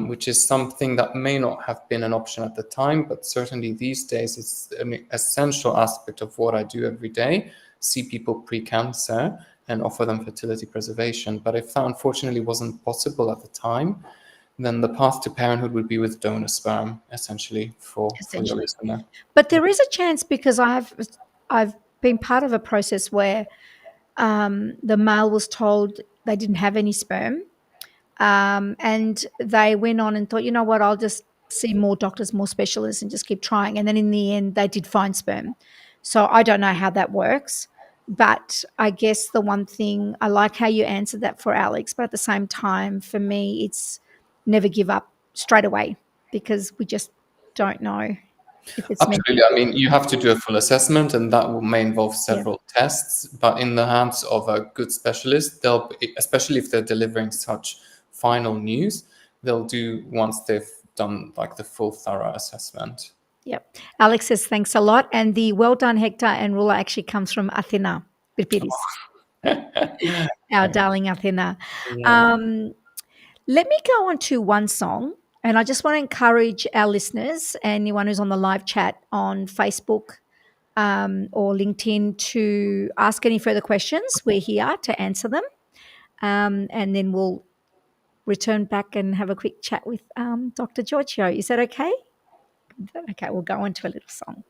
which is something that may not have been an option at the time, but certainly these days it's an essential aspect of what I do every day. See people pre-cancer and offer them fertility preservation. But if that unfortunately wasn't possible at the time, then the path to parenthood would be with donor sperm, essentially, for your listener. But there is a chance, because I've been part of a process where the male was told they didn't have any sperm, and they went on and thought, you know what, I'll just see more doctors, more specialists, and just keep trying. And then in the end, they did find sperm. So I don't know how that works. But I guess the one thing, I like how you answered that for Alex, but at the same time, for me, it's never give up straight away, because we just don't know if it's Absolutely. I mean, you have to do a full assessment, and that may involve several tests. But in the hands of a good specialist, they'll, especially if they're delivering such final news, they'll do once they've done like the full thorough assessment. Yep. Alex says thanks a lot, and the well done Hector and Roula actually comes from Athena, Pirpiris. Our darling Athena. Yeah. Let me go on to one song, and I just want to encourage our listeners, anyone who's on the live chat on Facebook or LinkedIn, to ask any further questions. We're here to answer them, and then we'll return back and have a quick chat with Dr. Georgiou. Is that okay? Okay, we'll go into a little song.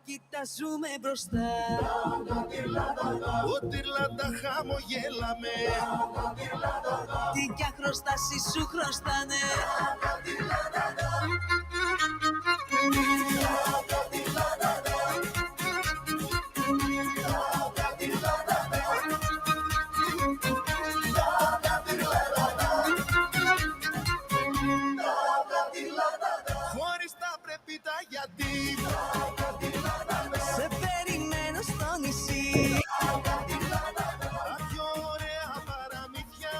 Κοιτάζουμε μπροστά. Ό,τι λάντα χαμογέλαμε. Τι κι αχρωστάσει σου χρωστάνε. Χωρίς τα πρέπει τα γιατί. Σε περιμένω στο νησί. Τα πιο ωραία παραμύθια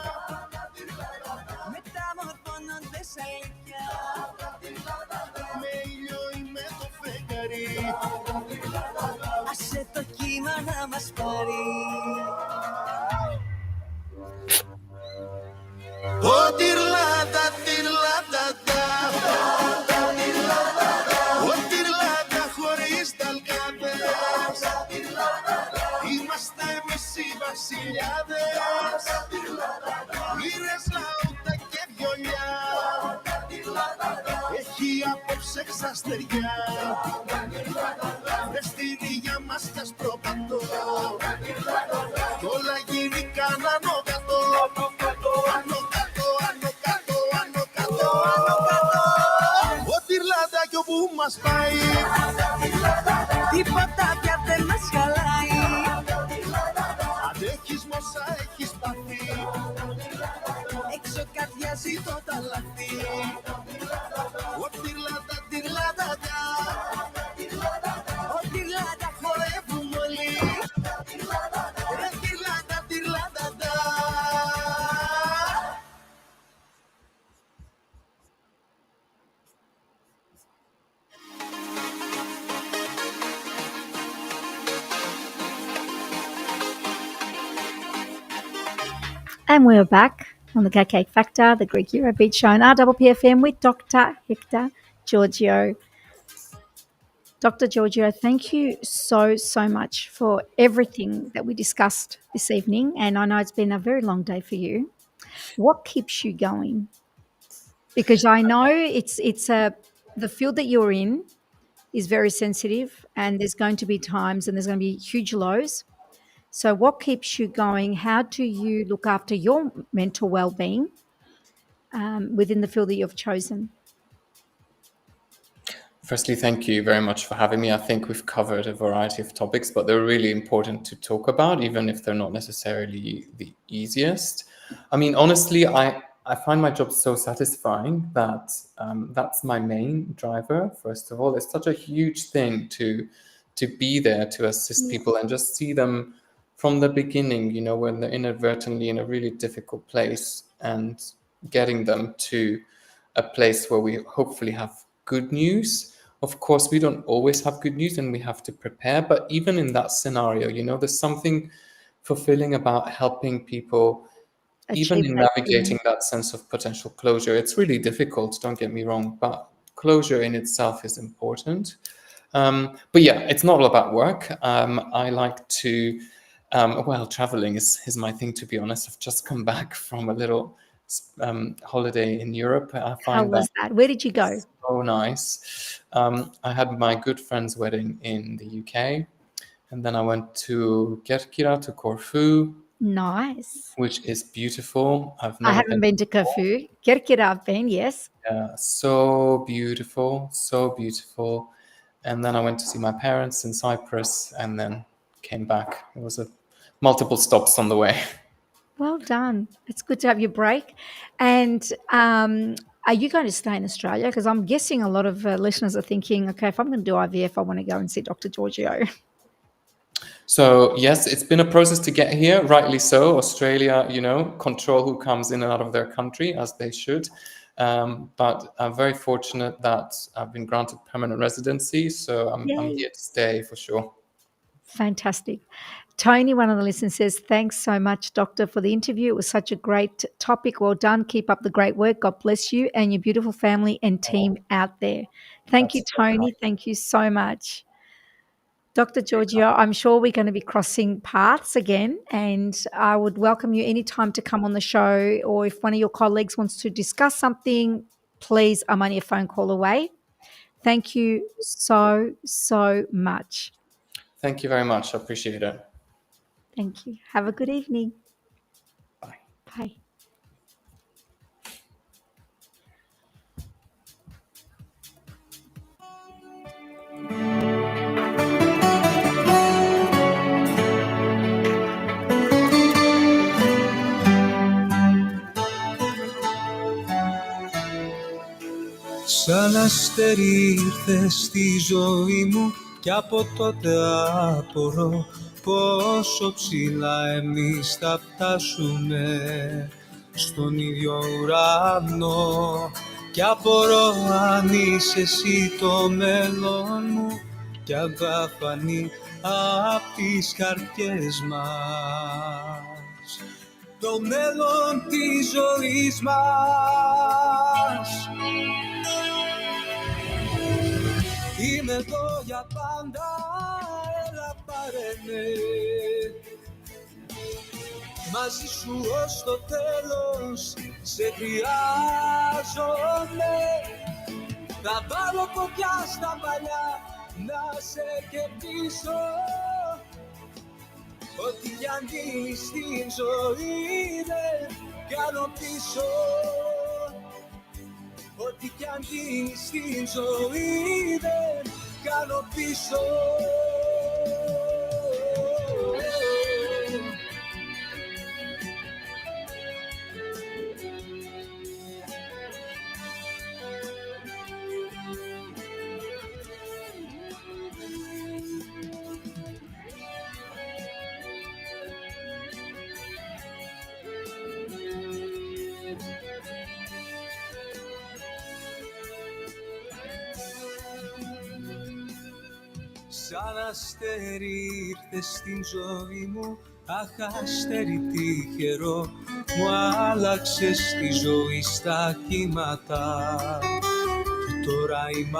μεταμορφώνονται σε αλήθεια. Με ήλιο ή με το φεγγαρί. Άσε το κύμα να μας πάρει. Ω τυρλάντα, τυρλάντα, ω τυρλάντα χωρίς ταλκάδες. Είμαστε εμείς οι βασιλιάδες. Λύρες, λαούτα και βιολιά. Έχει απόψε ξαστεριά. Βρεστηρία μας κι ασπροπατώ. Κι όλα γίνηκαν άνω κάτω. Άνω κάτω, άνω κάτω, άνω κάτω, άνω κάτω. Ω τυρλαντάκιο που μας πάει. Τίποτα πια δεν μας χαλάει. Αντέχεις μόσα έχεις πάθει. Έξω καρδιάζει το ταλαθί. Ω τυρλαντα, τυρλαντατά. Ω τυρλαντα χορεύουμε όλοι. Ρε τυρλαντα, τυρλαντατά. And we're back on the Cake Factor, the Greek EuroBeat Show on RPPFM with Dr. Hector Georgiou. Dr. Georgiou, thank you so much for everything that we discussed this evening. And I know it's been a very long day for you. What keeps you going? Because I know the field that you're in is very sensitive, and there's going to be times and there's going to be huge lows. So what keeps you going? How do you look after your mental well-being within the field that you've chosen? Firstly, thank you very much for having me. I think we've covered a variety of topics, but they're really important to talk about, even if they're not necessarily the easiest. I mean, honestly, I find my job so satisfying that that's my main driver, first of all. It's such a huge thing to be there, to assist people and just see them from the beginning, you know, when they're inadvertently in a really difficult place, and getting them to a place where we hopefully have good news. Of course, we don't always have good news and we have to prepare, but even in that scenario, you know, there's something fulfilling about helping people even achieve in that. navigating that sense of potential closure, it's really difficult, don't get me wrong, but closure in itself is important. But yeah, it's not all about work. I like to, traveling is my thing, to be honest. I've just come back from a little holiday in Europe. I How find was that? Where did you go? so nice. I had my good friend's wedding in the UK, and then I went to Kerkira, to Corfu, Nice. which is beautiful. I've I never haven't been to Corfu. Kerkira I've been, yes. so beautiful, so beautiful. And then I went to see my parents in Cyprus, and then came back. It was multiple stops on the way. Well done. It's good to have your break. And are you going to stay in Australia? Because I'm guessing a lot of listeners are thinking, okay, if I'm going to do IVF, I want to go and see Dr. Georgiou. So yes, it's been a process to get here, rightly so. Australia, control who comes in and out of their country, as they should. But I'm very fortunate that I've been granted permanent residency, so I'm here to stay for sure. Fantastic. Tony, one of the listeners, says, thanks so much, Doctor, for the interview. It was such a great topic. Well done. Keep up the great work. God bless you and your beautiful family and team out there. Thank you, Tony. Thank you so much. Dr. Georgiou, I'm sure we're going to be crossing paths again, and I would welcome you anytime to come on the show, or if one of your colleagues wants to discuss something, please, I'm only a phone call away. Thank you so, so much. Thank you very much. I appreciate it. Thank you. Have a good evening. Bye. Bye. Σαν αστέρι ήρθες στη ζωή μου κι από τότε απορώ πόσο ψηλά εμείς θα φτάσουμε στον ίδιο ουρανό κι απορώ αν είσαι εσύ το μέλλον μου κι αν θα φανεί απ' τις καρδιές μας το μέλλον της ζωής μας. Είμαι εδώ για πάντα, έλα πάρε με μαζί σου ως το τέλος, σε χρειάζομαι. Θα βάλω φωτιά στα μαλλιά, να σε κερδίσω. Ό,τι κι αν γίνει στην ζωή δεν κάνω πίσω. Ό,τι κι αν γίνει στην ζωή δεν κάνω πίσω. Σαν αστέρι ήρθες στην ζωή μου, αχ αστέρι τυχερό, μου άλλαξες τη ζωή στα κύματα. Και τώρα είμαι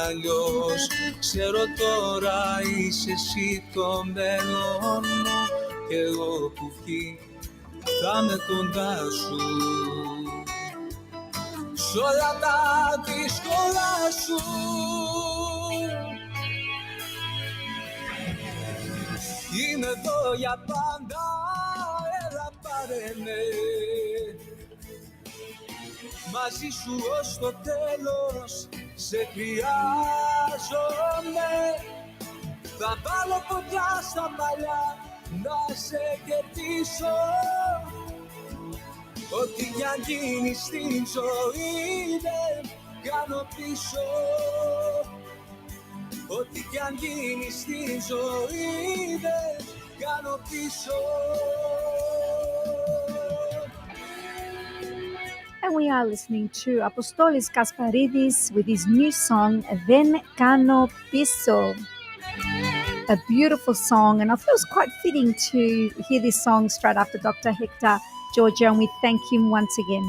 αλλιώς, ξέρω τώρα είσαι εσύ το μέλλον μου κι εγώ που βγει θα είμαι κοντά σου σ' όλα τα δύσκολα σου. Είμαι εδώ για πάντα, έλα πάρε με μαζί σου ως το τέλος, σε χρειάζομαι. Θα βάλω φωτιά στα μαλλιά, να σε κερδίσω. Ό,τι κι αν γίνει στην ζωή δεν κάνω πίσω. Ό,τι κι αν γίνει στην ζωή δεν κάνω πίσω. And we are listening to Apostolis Kasparidis with his new song, Δεν Κάνω Πίσω. A beautiful song, and I feel it's quite fitting to hear this song straight after Dr. Hector Giorgio, and we thank him once again.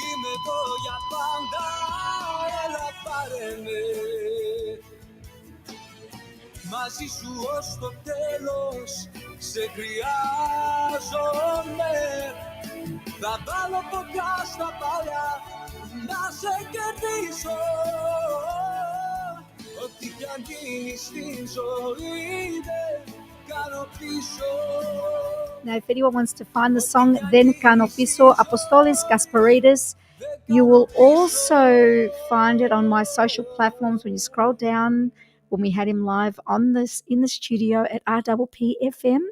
Είμαι εδώ για πάντα, έλα πάρε με. Μαζί σου ως το τέλος, σε χρειάζομαι. Θα βάλω φωτιά στα παλιά, να σε κερδίσω. Ό,τι κι αν γίνει στην ζωή, δεν κάνω πίσω. Now, if anyone wants to find the song Then Kano Piso, Apostolis Gasparidis, you will also find it on my social platforms when you scroll down when we had him live on this in the studio at RPPFM.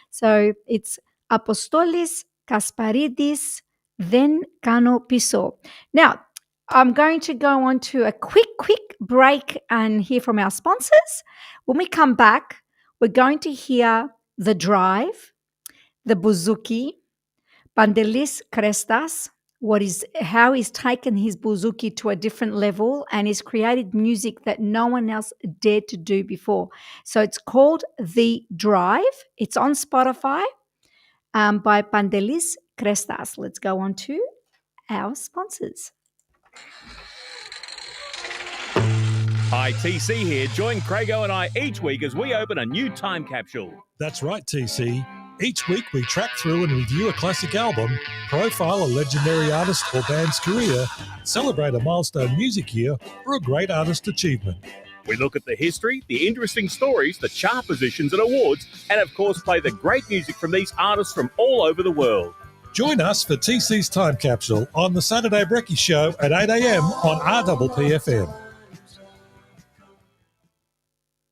So it's Apostolis Gasparidis, Then Kano Piso. Now, I'm going to go on to a quick break and hear from our sponsors. When we come back, we're going to hear The Drive, the Bouzouki, Pandelis Krestas, how he's taken his bouzouki to a different level and he's created music that no one else dared to do before. So it's called The Drive. It's on Spotify by Pandelis Krestas. Let's go on to our sponsors. Hi, TC here. Join Craigo and I each week as we open a new time capsule. That's right, TC. Each week we track through and review a classic album, profile a legendary artist or band's career, celebrate a milestone music year, or a great artist achievement. We look at the history, the interesting stories, the chart positions and awards, and of course play the great music from these artists from all over the world. Join us for TC's Time Capsule on the Saturday Brekkie Show at 8 a.m. on RPPFM.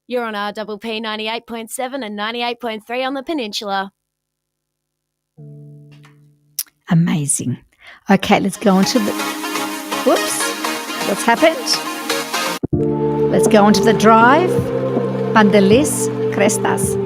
You're on RPP 98.7 and 98.3 on the Peninsula. Amazing. Okay, let's go on to the... Whoops. What's happened? Let's go on to The Drive. Pandelis Krestas.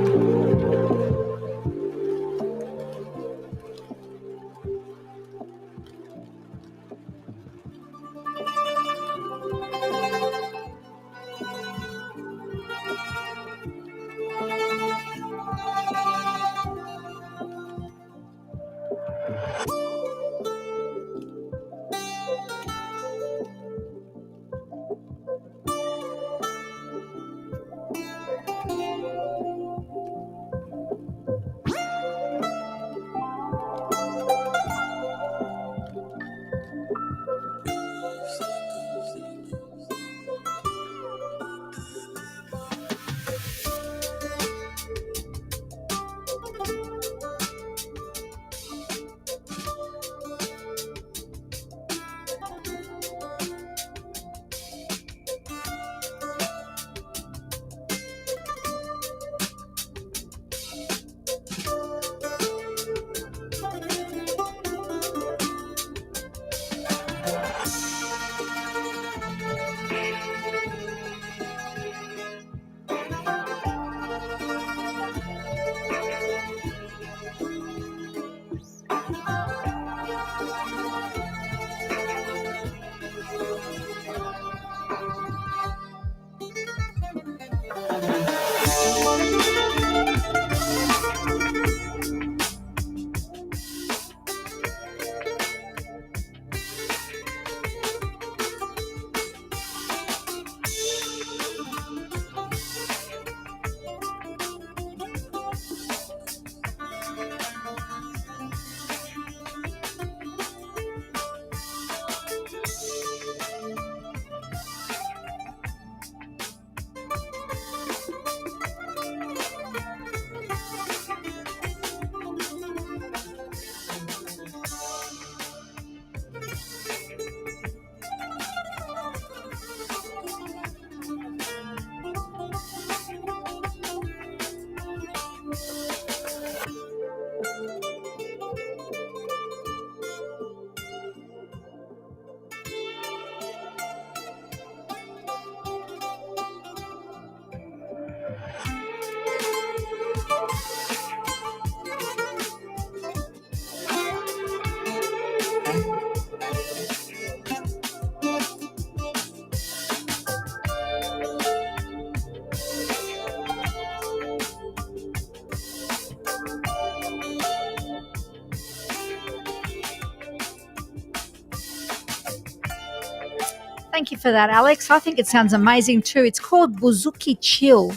Thank you for that, Alex. I think it sounds amazing too. It's called Buzuki Chill.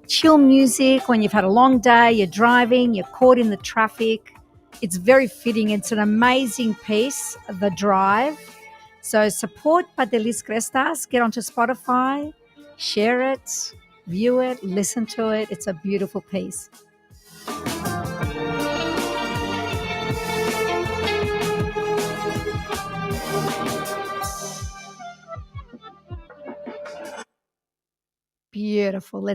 Chill music when you've had a long day, you're driving, you're caught in the traffic. It's very fitting. It's an amazing piece, The Drive. So support Padelis Crestas. Get onto Spotify, share it, view it, listen to it. It's a beautiful piece. Beautiful.